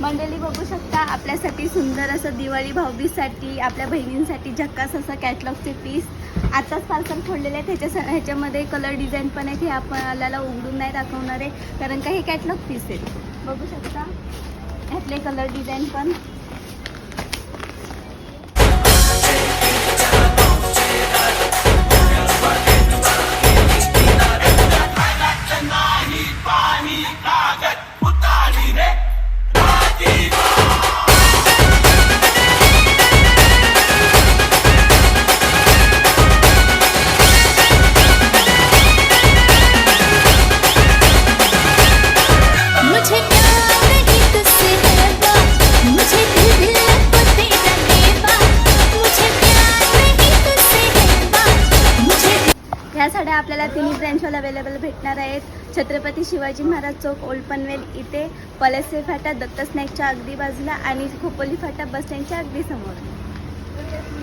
मंडळी बघू शकता आपल्यासाठी सुंदर असं दिवाळी भाऊबीजसाठी आपल्या बहिणींसाठी झक्कास असं कॅटलॉगचे पीस आताच पार्सल खोललेले आहेत। ह्याच्यामध्ये कलर डिझाईन पण आहेत, हे आपल्याला उघडून नाही दाखवणार आहे कारण का हे कॅटलॉग पीस आहेत। बघू शकता ह्यातले कलर डिझाईन पण ह्या साड्या आपल्याला तिन्ही ब्रँचवर अवेलेबल भेटणार आहेत। छत्रपती शिवाजी महाराज चौक, ओल्ड पनवेल इथे, पलेसे फाटा, दत्त स्नॅकच्या अगदी बाजूला आणि खोपोली फाटा बस स्टँडच्या अगदी समोर।